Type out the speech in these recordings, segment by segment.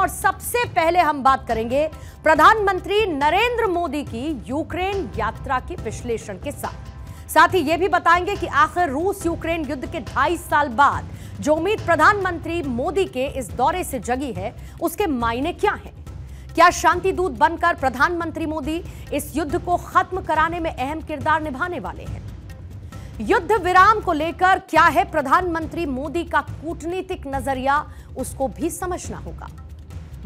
और सबसे पहले हम बात करेंगे प्रधानमंत्री नरेंद्र मोदी की यूक्रेन यात्रा के विश्लेषण के साथ ही यह भी बताएंगे कि आखिर रूस यूक्रेन युद्ध के 2.5 साल बाद जो उम्मीद प्रधानमंत्री मोदी के इस दौरे से जगी है उसके मायने क्या हैं? क्या शांति दूत बनकर प्रधानमंत्री मोदी इस युद्ध को खत्म कराने में अहम किरदार निभाने वाले हैं? युद्ध विराम को लेकर क्या है प्रधानमंत्री मोदी का कूटनीतिक नजरिया, उसको भी समझना होगा।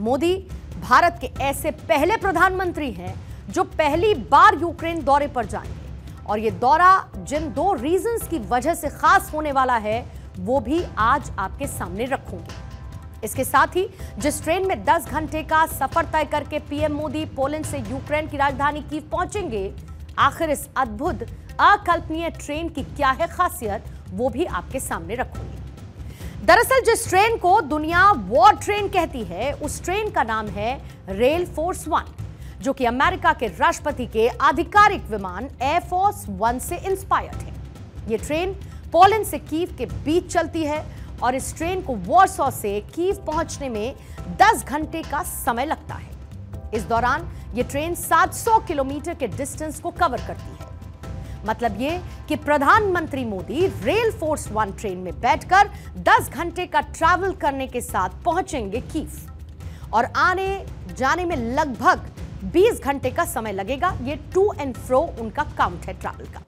मोदी भारत के ऐसे पहले प्रधानमंत्री हैं जो पहली बार यूक्रेन दौरे पर जाएंगे और यह दौरा जिन 2 रीजंस की वजह से खास होने वाला है वो भी आज आपके सामने रखूंगी। इसके साथ ही जिस ट्रेन में 10 घंटे का सफर तय करके पीएम मोदी पोलैंड से यूक्रेन की राजधानी कीव पहुंचेंगे, आखिर इस अद्भुत अकल्पनीय ट्रेन की क्या है खासियत, वो भी आपके सामने रखूंगी। दरअसल जिस ट्रेन को दुनिया वॉर ट्रेन कहती है उस ट्रेन का नाम है रेल फोर्स 1, जो कि अमेरिका के राष्ट्रपति के आधिकारिक विमान एयरफोर्स 1 से इंस्पायर्ड है। यह ट्रेन पोलैंड से कीव के बीच चलती है और इस ट्रेन को वॉर्सो से कीव पहुंचने में 10 घंटे का समय लगता है। इस दौरान यह ट्रेन 700 किलोमीटर के डिस्टेंस को कवर करती है। मतलब यह कि प्रधानमंत्री मोदी रेल फोर्स 1 ट्रेन में बैठकर 10 घंटे का ट्रैवल करने के साथ पहुंचेंगे कीव और आने जाने में लगभग 20 घंटे का समय लगेगा। यह टू एंड फ्रो उनका काउंट है ट्रैवल का।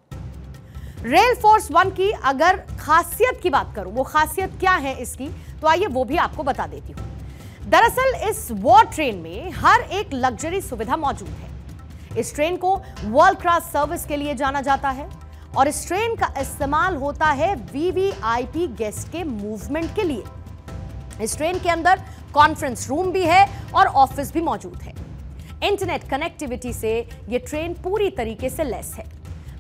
रेल फोर्स 1 की अगर खासियत की बात करूं, वो खासियत क्या है इसकी, तो आइए वो भी आपको बता देती हूं। दरअसल इस वॉर ट्रेन में हर एक लग्जरी सुविधा मौजूद है। इस ट्रेन को वर्ल्ड क्लास सर्विस के लिए जाना जाता है और इस ट्रेन का इस्तेमाल होता है वीवीआईपी गेस्ट के मूवमेंट के लिए। इस ट्रेन के अंदर कॉन्फ्रेंस रूम भी है और ऑफिस भी मौजूद है। इंटरनेट कनेक्टिविटी से यह ट्रेन पूरी तरीके से लैस है।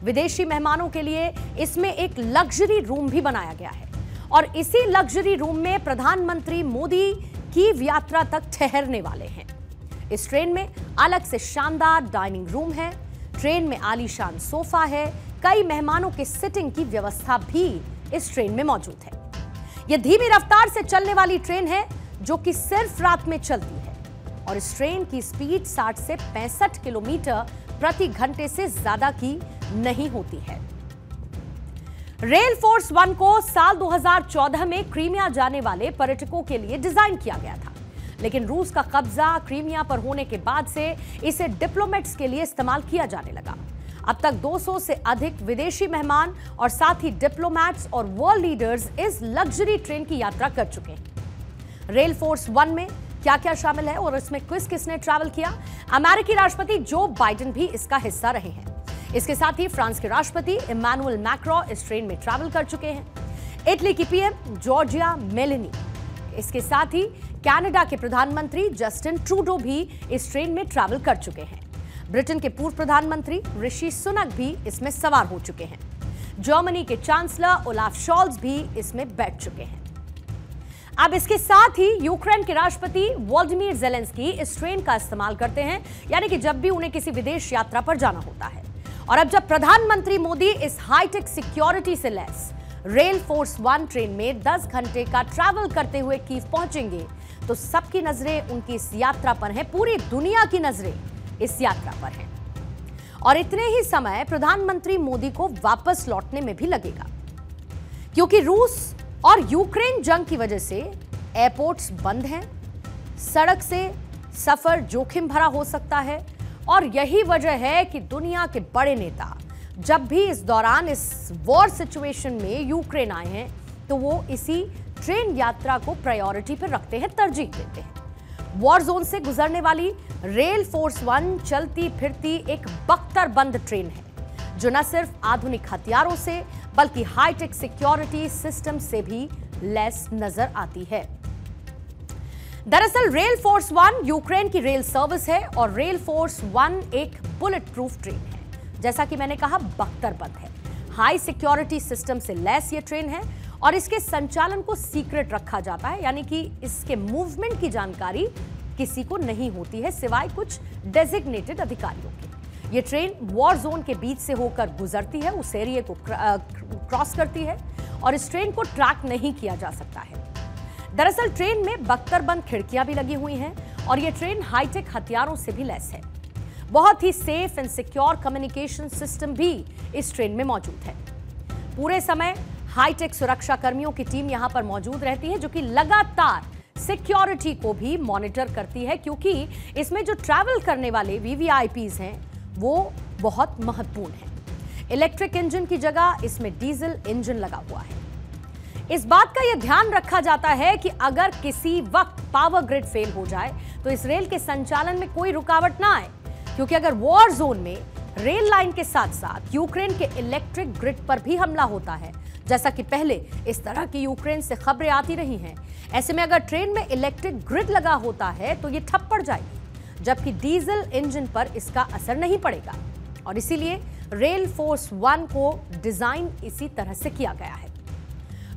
विदेशी मेहमानों के लिए इसमें एक लग्जरी रूम भी बनाया गया है और इसी लग्जरी रूम में प्रधानमंत्री मोदी कीव यात्रा तक ठहरने वाले हैं। इस ट्रेन में अलग से शानदार डाइनिंग रूम है। ट्रेन में आलीशान सोफा है। कई मेहमानों के सिटिंग की व्यवस्था भी इस ट्रेन में मौजूद है। यह धीमी रफ्तार से चलने वाली ट्रेन है जो कि सिर्फ रात में चलती है और इस ट्रेन की स्पीड 60 से 65 किलोमीटर प्रति घंटे से ज्यादा की नहीं होती है। रेल फोर्स 1 को साल 2014 में क्रीमिया जाने वाले पर्यटकों के लिए डिजाइन किया गया था, लेकिन रूस का कब्जा क्रीमिया पर होने के बाद से इसे डिप्लोमेट्स के लिए इस्तेमाल किया जाने लगा। अब तक 200 से अधिक विदेशी मेहमान और साथ ही डिप्लोमेट्स और वर्ल्ड लीडर्स इस लग्जरी ट्रेन की यात्रा कर चुके हैं। रेल फोर्स 1 में क्या क्या शामिल है और इसमें किसने ट्रैवल किया? अमेरिकी राष्ट्रपति जो बाइडेन भी इसका हिस्सा रहे हैं। इसके साथ ही फ्रांस के राष्ट्रपति इमैनुअल मैक्रों इस ट्रेन में ट्रैवल कर चुके हैं। इटली की पीएम जॉर्जिया मेलोनी, इसके साथ ही कनाडा के प्रधानमंत्री जस्टिन ट्रूडो भी इस ट्रेन में ट्रैवल कर चुके हैं। ब्रिटेन के पूर्व प्रधानमंत्री ऋषि सुनक भी इसमें सवार हो चुके हैं। जर्मनी के चांसलर ओलाफ शॉल्ज भी इसमें बैठ चुके हैं। अब इसके साथ ही यूक्रेन के राष्ट्रपति वोलोदिमीर ज़ेलेंस्की इस ट्रेन का इस्तेमाल करते हैं, यानी कि जब भी उन्हें किसी विदेश यात्रा पर जाना होता है। और अब जब प्रधानमंत्री मोदी इस हाईटेक सिक्योरिटी से लैस रेल फोर्स 1 ट्रेन में 10 घंटे का ट्रैवल करते हुए कीव पहुंचेंगे तो सबकी नजरें उनकी इस यात्रा पर हैं। पूरी दुनिया की नजरें इस यात्रा पर हैं और इतने ही समय प्रधानमंत्री मोदी को वापस लौटने में भी लगेगा, क्योंकि रूस और यूक्रेन जंग की वजह से एयरपोर्ट्स बंद हैं, सड़क से सफर जोखिम भरा हो सकता है और यही वजह है कि दुनिया के बड़े नेता जब भी इस दौरान इस वॉर सिचुएशन में यूक्रेन आए हैं तो वो इसी ट्रेन यात्रा को प्रायोरिटी पर रखते हैं, तरजीह देते हैं। वॉर जोन से गुजरने वाली रेल फोर्स 1 चलती फिरती एक बख्तरबंद ट्रेन है जो न सिर्फ आधुनिक हथियारों से बल्कि हाईटेक सिक्योरिटी सिस्टम से भी लैस नजर आती है। दरअसल रेल फोर्स 1 यूक्रेन की रेल सर्विस है और रेल फोर्स 1 एक बुलेट प्रूफ ट्रेन है। जैसा कि मैंने कहा, बख्तरबंद है, हाई सिक्योरिटी सिस्टम से लैस ये ट्रेन है और इसके संचालन को सीक्रेट रखा जाता है, यानी कि इसके मूवमेंट की जानकारी किसी को नहीं होती है सिवाय कुछ डेजिग्नेटेड अधिकारियों के। ये ट्रेन वॉर जोन के बीच से होकर गुजरती है, उस एरिया को क्रॉस करती है और इस ट्रेन को ट्रैक नहीं किया जा सकता है। दरअसल ट्रेन में बख्तरबंद खिड़कियां भी लगी हुई हैं और यह ट्रेन हाईटेक हथियारों से भी लैस है। बहुत ही safe and secure communication system भी इस ट्रेन में मौजूद है। पूरे समय हाईटेक सुरक्षा कर्मियों की टीम यहां पर मौजूद रहती है, जो कि लगातार सिक्योरिटी को भी मॉनिटर करती है, क्योंकि इसमें जो ट्रैवल करने वाले वीवीआईपीज हैं वो बहुत महत्वपूर्ण हैं। इलेक्ट्रिक इंजन की जगह इसमें डीजल इंजन लगा हुआ है। इस बात का यह ध्यान रखा जाता है कि अगर किसी वक्त पावर ग्रिड फेल हो जाए तो इस रेल के संचालन में कोई रुकावट ना आए, क्योंकि अगर वॉर जोन में रेल लाइन के साथ साथ यूक्रेन के इलेक्ट्रिक ग्रिड पर भी हमला होता है, जैसा कि पहले इस तरह की यूक्रेन से खबरें आती रही हैं, ऐसे में अगर ट्रेन में इलेक्ट्रिक ग्रिड लगा होता है तो ये ठप पड़ जाएगी, जबकि डीजल इंजन पर इसका असर नहीं पड़ेगा। और इसीलिए रेल फोर्स 1 को डिजाइन इसी तरह से किया गया है।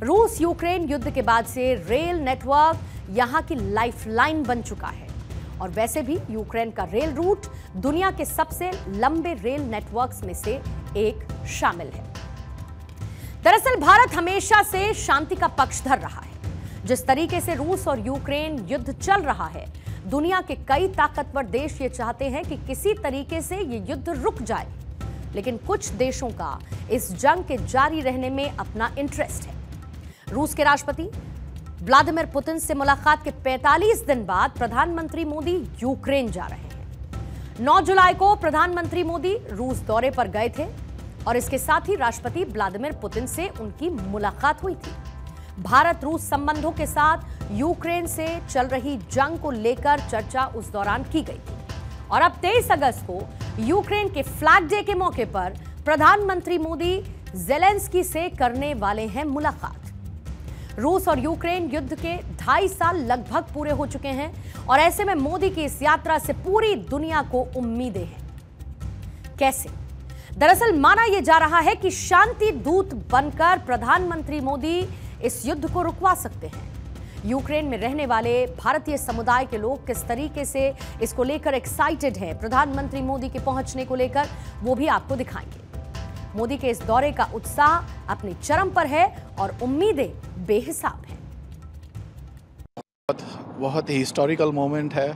रूस यूक्रेन युद्ध के बाद से रेल नेटवर्क यहां की लाइफलाइन बन चुका है और वैसे भी यूक्रेन का रेल रूट दुनिया के सबसे लंबे रेल नेटवर्क्स में से एक शामिल है। दरअसल भारत हमेशा से शांति का पक्षधर रहा है। जिस तरीके से रूस और यूक्रेन युद्ध चल रहा है, दुनिया के कई ताकतवर देश ये चाहते हैं कि किसी तरीके से ये युद्ध रुक जाए, लेकिन कुछ देशों का इस जंग के जारी रहने में अपना इंटरेस्ट है। रूस के राष्ट्रपति व्लादिमीर पुतिन से मुलाकात के 45 दिन बाद प्रधानमंत्री मोदी यूक्रेन जा रहे हैं। 9 जुलाई को प्रधानमंत्री मोदी रूस दौरे पर गए थे और इसके साथ ही राष्ट्रपति व्लादिमीर पुतिन से उनकी मुलाकात हुई थी। भारत रूस संबंधों के साथ यूक्रेन से चल रही जंग को लेकर चर्चा उस दौरान की गई थी और अब 23 अगस्त को यूक्रेन के फ्लैग डे के मौके पर प्रधानमंत्री मोदी ज़ेलेंस्की से करने वाले हैं मुलाकात। रूस और यूक्रेन युद्ध के 2.5 साल लगभग पूरे हो चुके हैं और ऐसे में मोदी की इस यात्रा से पूरी दुनिया को उम्मीदें हैं। कैसे? दरअसल माना यह जा रहा है कि शांति दूत बनकर प्रधानमंत्री मोदी इस युद्ध को रुकवा सकते हैं। यूक्रेन में रहने वाले भारतीय समुदाय के लोग किस तरीके से इसको लेकर एक्साइटेड हैं प्रधानमंत्री मोदी के पहुंचने को लेकर, वो भी आपको दिखाएंगे। मोदी के इस दौरे का उत्साह अपनी चरम पर है और उम्मीदें बेहिसाब हैं। बहुत ही हिस्टोरिकल मोमेंट है।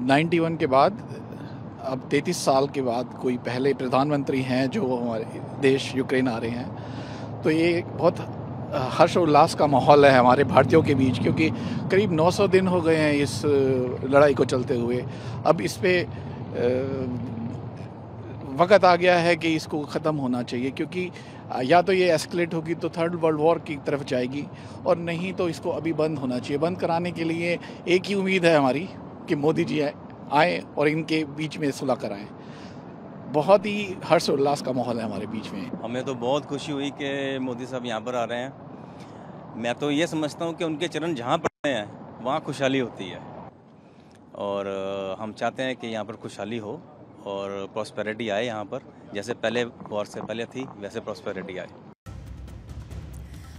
91 के बाद अब 33 साल के बाद कोई पहले प्रधानमंत्री हैं जो हमारे देश यूक्रेन आ रहे हैं, तो ये बहुत हर्ष उल्लास का माहौल है हमारे भारतीयों के बीच, क्योंकि करीब 900 दिन हो गए हैं इस लड़ाई को चलते हुए। अब इस पे वक्त आ गया है कि इसको ख़त्म होना चाहिए, क्योंकि या तो ये एस्केलेट होगी तो थर्ड वर्ल्ड वॉर की तरफ जाएगी, और नहीं तो इसको अभी बंद होना चाहिए। बंद कराने के लिए एक ही उम्मीद है हमारी कि मोदी जी आए और इनके बीच में सुलह कराएं। बहुत ही हर्ष उल्लास का माहौल है हमारे बीच में। हमें तो बहुत खुशी हुई कि मोदी साहब यहाँ पर आ रहे हैं। मैं तो ये समझता हूँ कि उनके चरण जहाँ पड़ते हैं वहाँ खुशहाली होती है, और हम चाहते हैं कि यहाँ पर खुशहाली हो और प्रॉस्पेरिटी आए यहाँ पर, जैसे पहले वॉर से पहले थी वैसे प्रॉस्पेरिटी आए।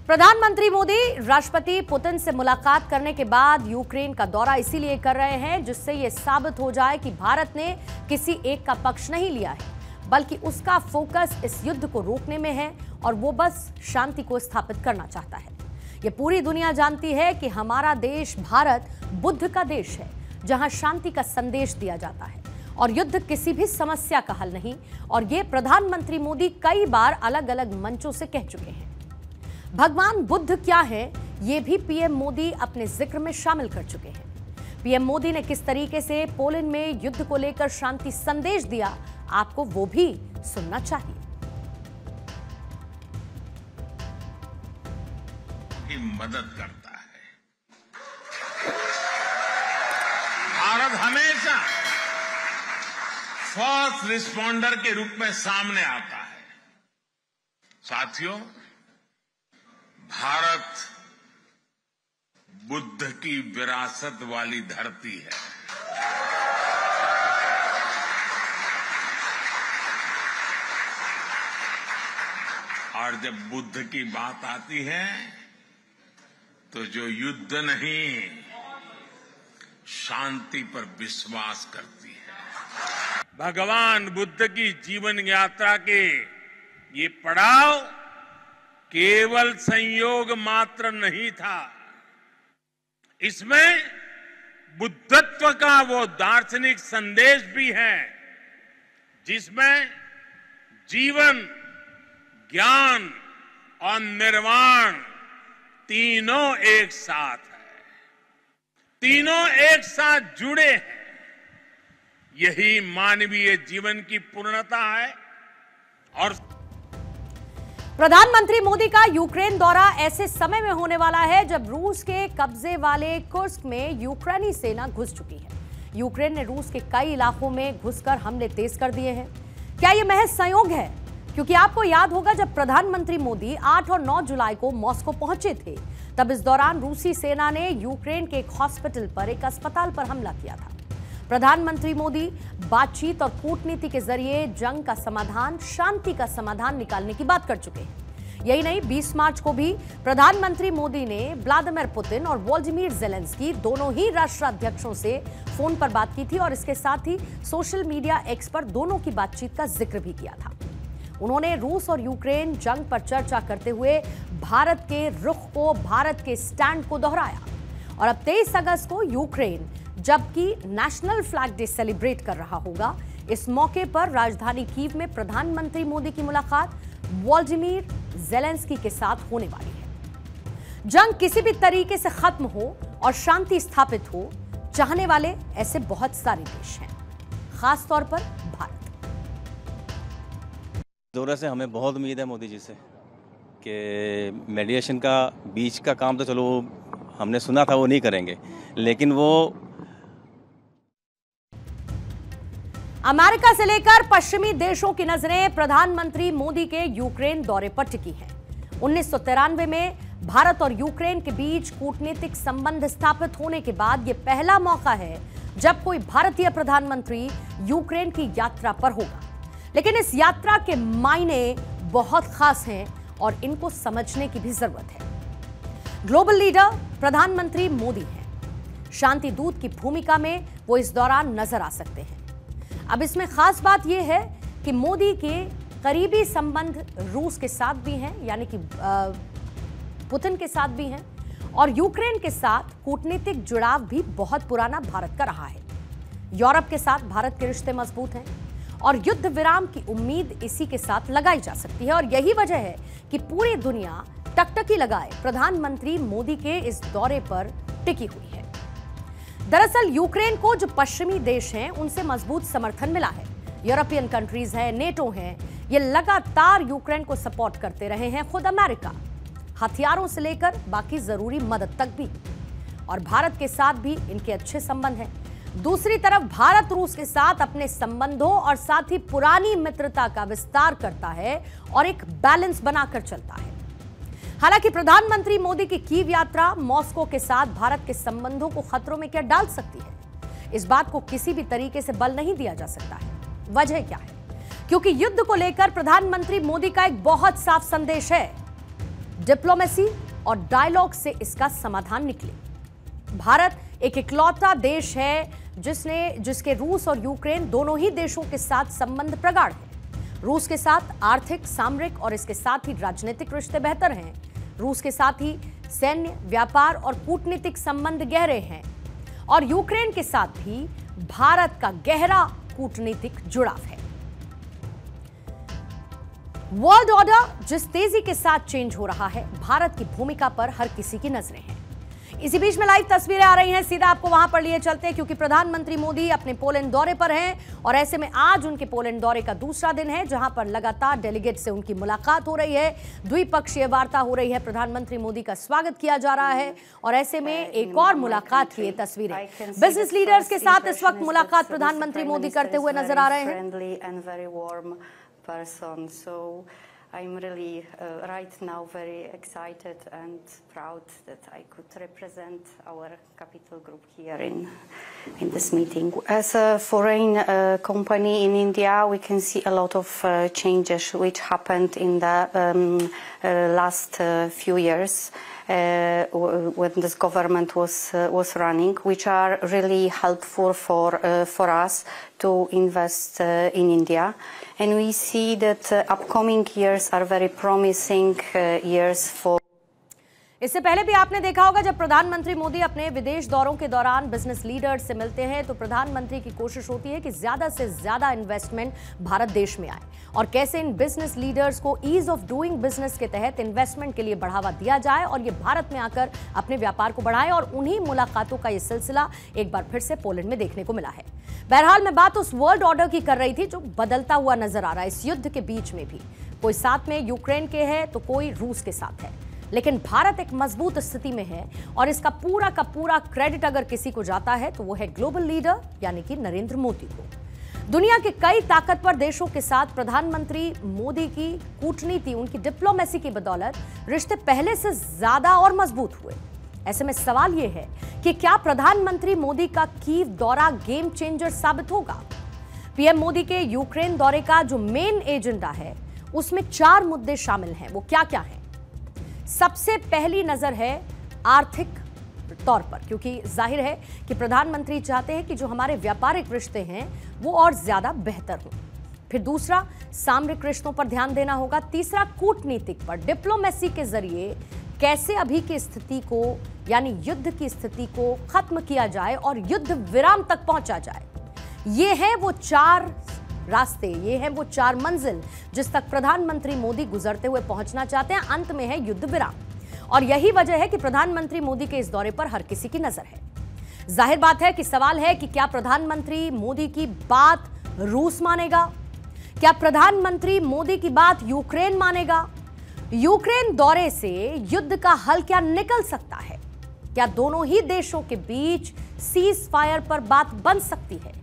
प्रधानमंत्री मोदी राष्ट्रपति पुतिन से मुलाकात करने के बाद यूक्रेन का दौरा इसीलिए कर रहे हैं जिससे यह साबित हो जाए कि भारत ने किसी एक का पक्ष नहीं लिया है, बल्कि उसका फोकस इस युद्ध को रोकने में है और वो बस शांति को स्थापित करना चाहता है। यह पूरी दुनिया जानती है कि हमारा देश भारत बुद्ध का देश है, जहां शांति का संदेश दिया जाता है और युद्ध किसी भी समस्या का हल नहीं, और ये प्रधानमंत्री मोदी कई बार अलग अलग मंचों से कह चुके हैं। भगवान बुद्ध क्या है, ये भी पीएम मोदी अपने जिक्र में शामिल कर चुके हैं। पीएम मोदी ने किस तरीके से पोलैंड में युद्ध को लेकर शांति संदेश दिया, आपको वो भी सुनना चाहिए। मदद करता है। भारत हमेशा फर्स्ट रिस्पॉन्डर के रूप में सामने आता है। साथियों, भारत बुद्ध की विरासत वाली धरती है। और जब बुद्ध की बात आती है तो जो युद्ध नहीं, शांति पर विश्वास करती है। भगवान बुद्ध की जीवन यात्रा के ये पड़ाव केवल संयोग मात्र नहीं था, इसमें बुद्धत्व का वो दार्शनिक संदेश भी है जिसमें जीवन, ज्ञान और निर्वाण तीनों एक साथ है, तीनों एक साथ जुड़े हैं। यही मानवीय जीवन की पूर्णता है। और प्रधानमंत्री मोदी का यूक्रेन दौरा ऐसे समय में होने वाला है जब रूस के कब्जे वाले कुर्स्क में यूक्रेनी सेना घुस चुकी है। यूक्रेन ने रूस के कई इलाकों में घुसकर हमले तेज कर दिए हैं। क्या यह महज संयोग है? क्योंकि आपको याद होगा जब प्रधानमंत्री मोदी 8 और 9 जुलाई को मॉस्को पहुंचे थे, तब इस दौरान रूसी सेना ने यूक्रेन के एक हॉस्पिटल पर, एक अस्पताल पर हमला किया था। प्रधानमंत्री मोदी बातचीत और कूटनीति के जरिए जंग का समाधान, शांति का समाधान निकालने की बात कर चुके हैं। यही नहीं, 20 मार्च को भी प्रधानमंत्री मोदी ने व्लादिमीर पुतिन और वोलोदिमीर ज़ेलेंस्की दोनों ही राष्ट्राध्यक्षों से फोन पर बात की थी और इसके साथ ही सोशल मीडिया एक्स पर दोनों की बातचीत का जिक्र भी किया था। उन्होंने रूस और यूक्रेन जंग पर चर्चा करते हुए भारत के रुख को, भारत के स्टैंड को दोहराया। और अब 23 अगस्त को यूक्रेन जबकि नेशनल फ्लैग डे सेलिब्रेट कर रहा होगा, इस मौके पर राजधानी कीव में प्रधानमंत्री मोदी की मुलाकात वोलोदिमीर ज़ेलेंस्की के साथ होने वाली है। जंग किसी भी तरीके से खत्म हो और शांति स्थापित हो, चाहने वाले ऐसे बहुत सारे देश हैं, खास तौर पर भारत। दौरे से हमें बहुत उम्मीद है मोदी जी से कि मीडिएशन का, बीच का काम तो चलो हमने सुना था वो नहीं करेंगे, लेकिन वो अमेरिका से लेकर पश्चिमी देशों की नजरें प्रधानमंत्री मोदी के यूक्रेन दौरे पर टिकी हैं। 1993 में भारत और यूक्रेन के बीच कूटनीतिक संबंध स्थापित होने के बाद यह पहला मौका है जब कोई भारतीय प्रधानमंत्री यूक्रेन की यात्रा पर होगा। लेकिन इस यात्रा के मायने बहुत खास हैं और इनको समझने की भी जरूरत है। ग्लोबल लीडर प्रधानमंत्री मोदी हैं। शांति दूत की भूमिका में वो इस दौरान नजर आ सकते हैं। अब इसमें खास बात यह है कि मोदी के करीबी संबंध रूस के साथ भी हैं, यानी कि पुतिन के साथ भी हैं, और यूक्रेन के साथ कूटनीतिक जुड़ाव भी बहुत पुराना भारत का रहा है। यूरोप के साथ भारत के रिश्ते मजबूत हैं और युद्ध विराम की उम्मीद इसी के साथ लगाई जा सकती है। और यही वजह है कि पूरी दुनिया टकटकी लगाए प्रधानमंत्री मोदी के इस दौरे पर टिकी हुई है। दरअसल यूक्रेन को जो पश्चिमी देश हैं उनसे मजबूत समर्थन मिला है। यूरोपियन कंट्रीज हैं, नेटो हैं, ये लगातार यूक्रेन को सपोर्ट करते रहे हैं। खुद अमेरिका हथियारों से लेकर बाकी जरूरी मदद तक भी। और भारत के साथ भी इनके अच्छे संबंध हैं। दूसरी तरफ भारत रूस के साथ अपने संबंधों और साथ ही पुरानी मित्रता का विस्तार करता है और एक बैलेंस बनाकर चलता है। हालांकि प्रधानमंत्री मोदी की कीव यात्रा मॉस्को के साथ भारत के संबंधों को खतरों में क्या डाल सकती है, इस बात को किसी भी तरीके से बल नहीं दिया जा सकता है। वजह क्या है? क्योंकि युद्ध को लेकर प्रधानमंत्री मोदी का एक बहुत साफ संदेश है, डिप्लोमेसी और डायलॉग से इसका समाधान निकले। भारत एक इकलौता देश है जिसके रूस और यूक्रेन दोनों ही देशों के साथ संबंध प्रगाढ़ है। रूस के साथ आर्थिक, सामरिक और इसके साथ ही राजनीतिक रिश्ते बेहतर हैं। रूस के साथ ही सैन्य, व्यापार और कूटनीतिक संबंध गहरे हैं। और यूक्रेन के साथ भी भारत का गहरा कूटनीतिक जुड़ाव है। वर्ल्ड ऑर्डर जिस तेजी के साथ चेंज हो रहा है, भारत की भूमिका पर हर किसी की नजरें हैं। इसी बीच में लाइव तस्वीरें आ रही हैं, सीधा आपको वहां पर लिए चलते हैं क्योंकि प्रधानमंत्री मोदी अपने पोलैंड दौरे पर हैं और ऐसे में आज उनके पोलैंड दौरे का दूसरा दिन है जहां पर लगातार डेलीगेट से उनकी मुलाकात हो रही है, द्विपक्षीय वार्ता हो रही है, प्रधानमंत्री मोदी का स्वागत किया जा रहा है और ऐसे में एक और मुलाकात की तस्वीरें बिजनेस लीडर्स के साथ इस वक्त मुलाकात प्रधानमंत्री मोदी करते हुए नजर आ रहे हैं। I'm really right now very excited and proud that I could represent our capital group here in this meeting. As a foreign company in India, we can see a lot of changes which happened in the last few years when this government was running, which are really helpful for us to invest in India. And we see that upcoming years are very promising years for. इससे पहले भी आपने देखा होगा जब प्रधानमंत्री मोदी अपने विदेश दौरों के दौरान बिजनेस लीडर्स से मिलते हैं तो प्रधानमंत्री की कोशिश होती है कि ज्यादा से ज्यादा इन्वेस्टमेंट भारत देश में आए और कैसे इन बिजनेस लीडर्स को ईज ऑफ डूइंग बिजनेस के तहत इन्वेस्टमेंट के लिए बढ़ावा दिया जाए और ये भारत में आकर अपने व्यापार को बढ़ाएं। और उन्हीं मुलाकातों का ये सिलसिला एक बार फिर से पोलैंड में देखने को मिला है। बहरहाल मैं बात उस वर्ल्ड ऑर्डर की कर रही थी जो बदलता हुआ नजर आ रहा है इस युद्ध के बीच में भी। कोई साथ में यूक्रेन के है तो कोई रूस के साथ है, लेकिन भारत एक मजबूत स्थिति में है और इसका पूरा का पूरा क्रेडिट अगर किसी को जाता है तो वो है ग्लोबल लीडर यानी कि नरेंद्र मोदी को। दुनिया के कई ताकतवर देशों के साथ प्रधानमंत्री मोदी की कूटनीति, उनकी डिप्लोमेसी की बदौलत रिश्ते पहले से ज्यादा और मजबूत हुए। ऐसे में सवाल यह है कि क्या प्रधानमंत्री मोदी का कीव दौरा गेम चेंजर साबित होगा? पीएम मोदी के यूक्रेन दौरे का जो मेन एजेंडा है उसमें 4 मुद्दे शामिल हैं। वो क्या क्या हैं? सबसे पहली नजर है आर्थिक तौर पर, क्योंकि जाहिर है कि प्रधानमंत्री चाहते हैं कि जो हमारे व्यापारिक रिश्ते हैं वो और ज्यादा बेहतर हों। फिर दूसरा, सामरिक रिश्तों पर ध्यान देना होगा। तीसरा, कूटनीतिक पर, डिप्लोमेसी के जरिए कैसे अभी की स्थिति को यानी युद्ध की स्थिति को खत्म किया जाए और युद्ध विराम तक पहुंचा जाए। ये है वो 4 रास्ते, ये है वो 4 मंजिल जिस तक प्रधानमंत्री मोदी गुजरते हुए पहुंचना चाहते हैं। अंत में है युद्ध विराम और यही वजह है कि प्रधानमंत्री मोदी के इस दौरे पर हर किसी की नजर है। जाहिर बात है कि सवाल है कि क्या प्रधानमंत्री मोदी की बात रूस मानेगा? क्या प्रधानमंत्री मोदी की बात यूक्रेन मानेगा? यूक्रेन दौरे से युद्ध का हल क्या निकल सकता है? क्या दोनों ही देशों के बीच सीज फायर पर बात बन सकती है?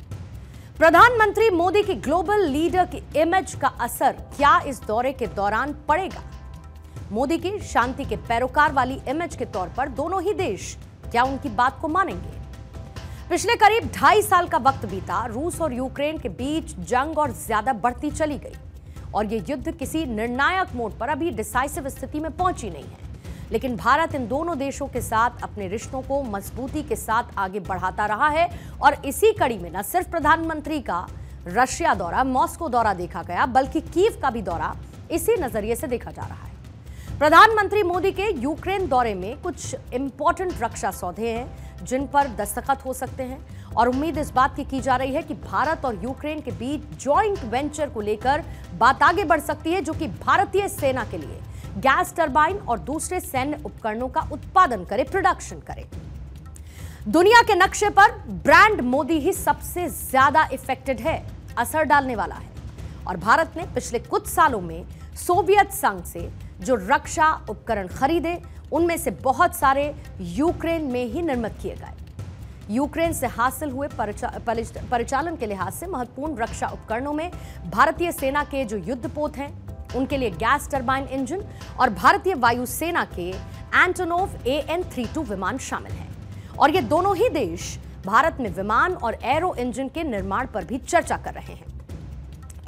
प्रधानमंत्री मोदी की ग्लोबल लीडर की इमेज का असर क्या इस दौरे के दौरान पड़ेगा? मोदी की शांति के पैरोकार वाली इमेज के तौर पर दोनों ही देश क्या उनकी बात को मानेंगे? पिछले करीब 2.5 साल का वक्त बीता, रूस और यूक्रेन के बीच जंग और ज्यादा बढ़ती चली गई और यह युद्ध किसी निर्णायक मोड़ पर अभी डिसाइसिव स्थिति में पहुंची नहीं है। लेकिन भारत इन दोनों देशों के साथ अपने रिश्तों को मजबूती के साथ आगे बढ़ाता रहा है और इसी कड़ी में न सिर्फ प्रधानमंत्री का रशिया दौरा, मॉस्को दौरा देखा गया, बल्कि कीव का भी दौरा इसी नजरिए से देखा जा रहा है। प्रधानमंत्री मोदी के यूक्रेन दौरे में कुछ इंपॉर्टेंट रक्षा सौदे हैं जिन पर दस्तखत हो सकते हैं और उम्मीद इस बात की जा रही है कि भारत और यूक्रेन के बीच जॉइंट वेंचर को लेकर बात आगे बढ़ सकती है, जो कि भारतीय सेना के लिए गैस टरबाइन और दूसरे सैन्य उपकरणों का उत्पादन करे, प्रोडक्शन करे। दुनिया के नक्शे पर ब्रांड मोदी ही सबसे ज्यादा इफेक्टेड है, असर डालने वाला है और भारत ने पिछले कुछ सालों में सोवियत संघ से जो रक्षा उपकरण खरीदे उनमें से बहुत सारे यूक्रेन में ही निर्मित किए गए। यूक्रेन से हासिल हुए परिचालन के लिहाज से महत्वपूर्ण रक्षा उपकरणों में भारतीय सेना के जो युद्धपोत हैं उनके लिए गैस टरबाइन इंजन और भारतीय वायुसेना के एंटोनोव AN-32 विमान शामिल हैं और ये दोनों ही देश भारत में विमान और एरो इंजन के निर्माण पर भी चर्चा कर रहे हैं।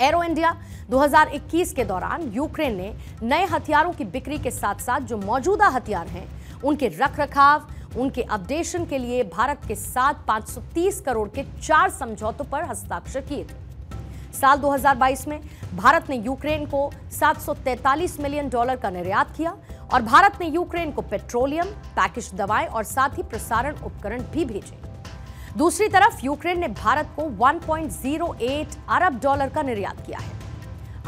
एरो इंडिया 2021 के दौरान यूक्रेन ने नए हथियारों की बिक्री के साथ साथ जो मौजूदा हथियार हैं उनके रखरखाव, उनके अपडेशन के लिए भारत के साथ 530 करोड़ के 4 समझौतों पर हस्ताक्षर किए थे। साल 2022 में भारत ने यूक्रेन को $743 मिलियन का निर्यात किया और भारत ने यूक्रेन को पेट्रोलियम, पैकेज दवाएं और साथ ही प्रसारण उपकरण भी भेजे। दूसरी तरफ यूक्रेन ने भारत को $1.08 अरब का निर्यात किया है।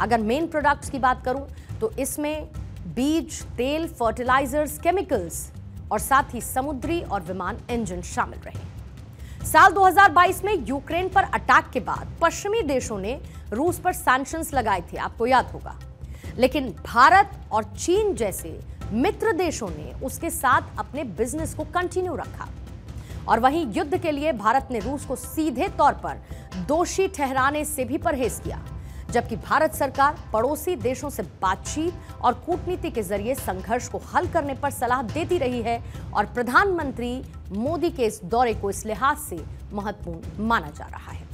अगर मेन प्रोडक्ट्स की बात करूं तो इसमें बीज, तेल, फर्टिलाइजर्स, केमिकल्स और साथ ही समुद्री और विमान इंजन शामिल रहे। साल 2022 में यूक्रेन पर अटैक के बाद पश्चिमी देशों ने रूस पर सैंक्शंस लगाए थे, आपको याद होगा, लेकिन भारत और चीन जैसे मित्र देशों ने उसके साथ अपने बिजनेस को कंटिन्यू रखा और वहीं युद्ध के लिए भारत ने रूस को सीधे तौर पर दोषी ठहराने से भी परहेज किया, जबकि भारत सरकार पड़ोसी देशों से बातचीत और कूटनीति के जरिए संघर्ष को हल करने पर सलाह देती रही है और प्रधानमंत्री मोदी के इस दौरे को इस लिहाज से महत्वपूर्ण माना जा रहा है।